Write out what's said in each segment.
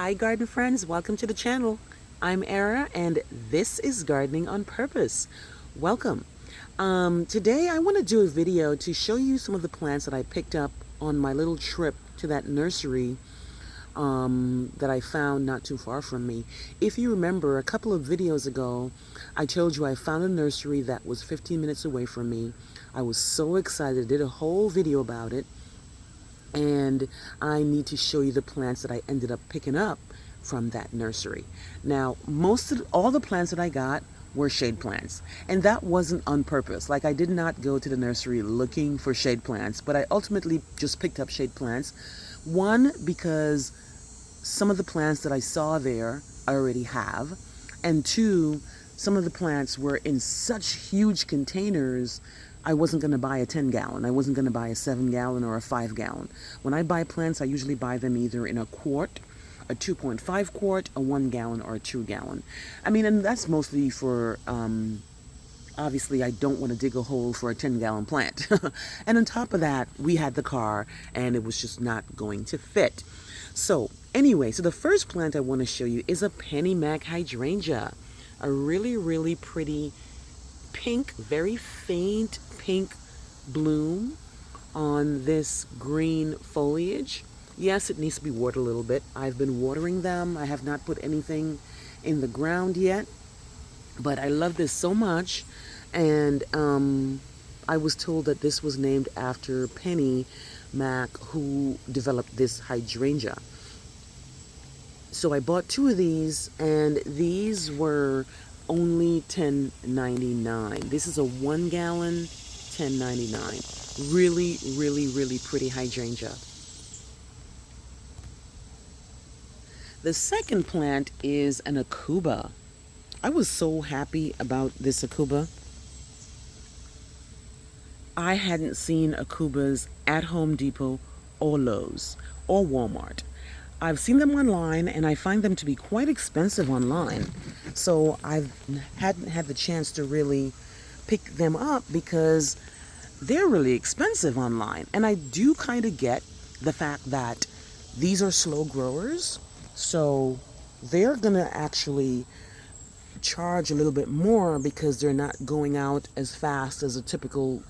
Hi garden friends, welcome to the channel. I'm Era and this is Gardening on Purpose. Welcome. Today I want to do a video to show you some of the plants that I picked up on my little trip to that nursery that I found not too far from me. If you remember, a couple of videos ago, I told you I found a nursery that was 15 minutes away from me. I was so excited, I did a whole video about it. And I need to show you the plants that I ended up picking up from that nursery. Now, all the plants that I got were shade plants, and that wasn't on purpose. Like, I did not go to the nursery looking for shade plants, but I ultimately just picked up shade plants. One, because some of the plants that I saw there I already have, and two, some of the plants were in such huge containers. I wasn't going to buy a 10-gallon. I wasn't going to buy a 7-gallon or a 5-gallon. When I buy plants, I usually buy them either in a quart, a 2.5 quart, a 1-gallon, or a 2-gallon. I mean, and that's mostly for, obviously, I don't want to dig a hole for a 10-gallon plant. And on top of that, we had the car, and it was just not going to fit. So, anyway, so the first plant I want to show you is a Camelia Hydrangea. A really, really pretty pink, very faint pink bloom on this green foliage. Yes, it needs to be watered a little bit. I've been watering them. I have not put anything in the ground yet, but I love this so much. And I was told that this was named after Penny Mac, who developed this hydrangea. So I bought 2 of these, and these were only $10.99. This is a 1-gallon, $10.99. Really, really, really pretty hydrangea. The second plant is an Acuba. I was so happy about this Acuba. I hadn't seen Acubas at Home Depot or Lowe's or Walmart. I've seen them online, and I find them to be quite expensive online. So I hadn't had the chance to really pick them up because they're really expensive online. And I do kind of get the fact that these are slow growers, so they're going to actually charge a little bit more because they're not going out as fast as a typical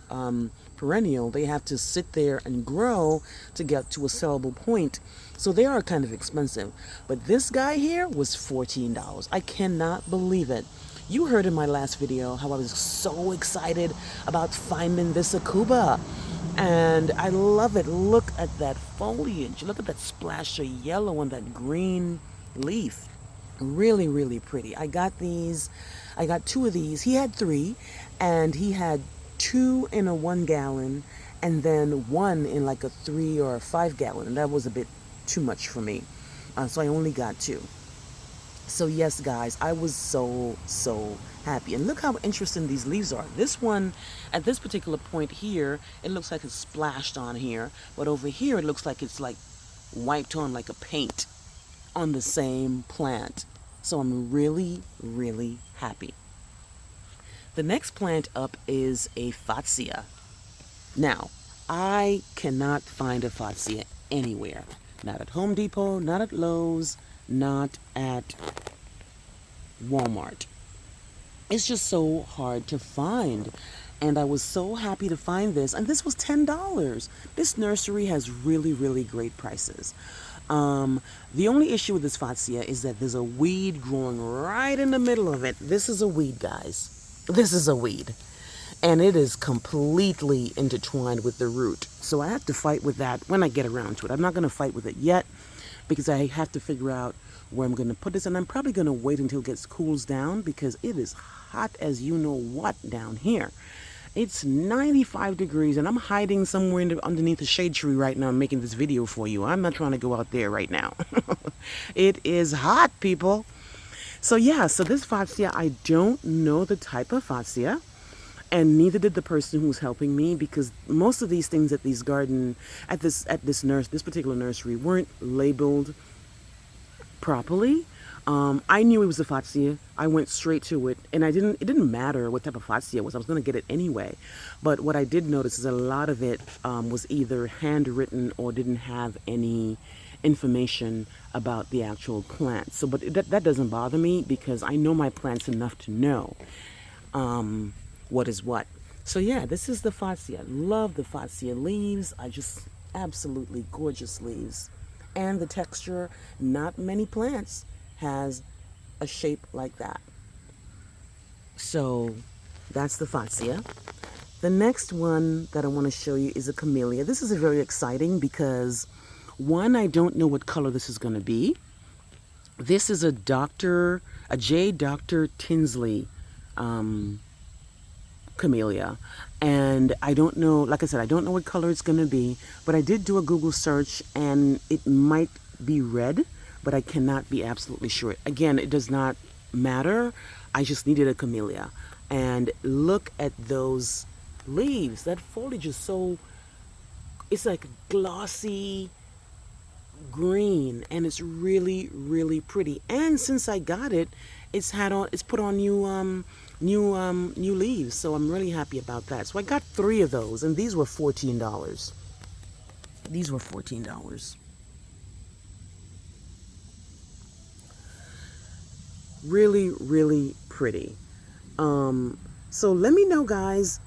perennial. They have to sit there and grow to get to a sellable point. So they are kind of expensive. But this guy here was $14. I cannot believe it. You heard in my last video how I was so excited about finding this Acuba. And I love it. Look at that foliage. Look at that splash of yellow on that green leaf. Really, really pretty. I got 2 of these. He had 3, and he had 2 in a 1-gallon, and then 1 in like a 3 or a 5-gallon, and that was a bit too much for me. So I only got 2. So yes, guys, I was so happy. And look how interesting these leaves are. This one, at this particular point here, it looks like it's splashed on here, but over here it looks like it's like wiped on like a paint on the same plant. So I'm really, really happy. The next plant up is a Fatsia. Now, I cannot find a Fatsia anywhere. Not at Home Depot, not at Lowe's, not at Walmart. It's just so hard to find. And I was so happy to find this. And this was $10. This nursery has really, really great prices. The only issue with this Fatsia is that there's a weed growing right in the middle of it. This is a weed, guys. This is a weed. And it is completely intertwined with the root. So I have to fight with that when I get around to it. I'm not going to fight with it yet because I have to figure out where I'm going to put this. And I'm probably going to wait until it cools down because it is hot as you know what down here. It's 95 degrees, and I'm hiding somewhere underneath a shade tree right now making this video for you. I'm not trying to go out there right now. It is hot, people. So yeah, so this Fatsia, I don't know the type of Fatsia, and neither did the person who's helping me, because most of these things at this particular nursery weren't labeled properly. I knew it was a Fatsia. I went straight to it, and it didn't matter what type of Fatsia it was. I was going to get it anyway. But what I did notice is a lot of it was either handwritten or didn't have any information about the actual plant. So, but that doesn't bother me because I know my plants enough to know what is what. So yeah, this is the Fatsia. Love the Fatsia leaves. I just absolutely gorgeous leaves. And the texture, not many plants has a shape like that. So that's the Fatsia. The next one that I want to show you is a Camelia. This is very exciting because one, I don't know what color this is going to be. This is a J. Dr. Tinsley Camelia. And I don't know, like I said, I don't know what color it's going to be, but I did do a Google search and it might be red, but I cannot be absolutely sure. Again, it does not matter. I just needed a Camelia. And look at those leaves. That foliage is so, it's like glossy green, and it's really, really pretty. And since I got it, it's put on new leaves, so I'm really happy about that. So I got 3 of those, and these were $14. These were $14. Really, really pretty. So let me know, guys,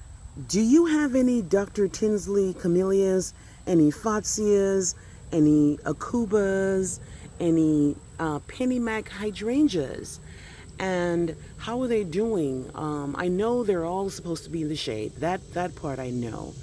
do you have any Dr. Tinsley Camellias, any Fatsias, any Acubas, any Pennymac Hydrangeas? And how are they doing? I know they're all supposed to be in the shade. That part I know.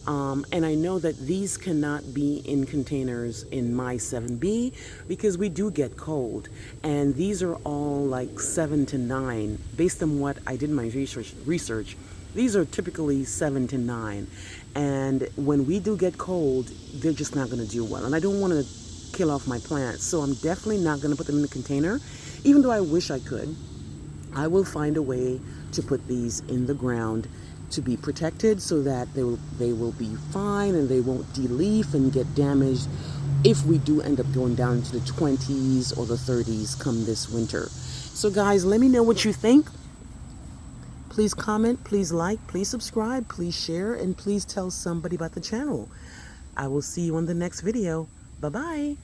And I know that these cannot be in containers in my 7B because we do get cold. And these are all like 7 to 9. Based on what I did in my research, these are typically 7 to 9. And when we do get cold, they're just not going to do well. And I don't want to kill off my plants. So I'm definitely not going to put them in the container, even though I wish I could. I will find a way to put these in the ground to be protected so that they will be fine and they won't de-leaf and get damaged if we do end up going down into the 20s or the 30s come this winter. So guys, let me know what you think. Please comment, please like, please subscribe, please share, and please tell somebody about the channel. I will see you on the next video. Bye-bye.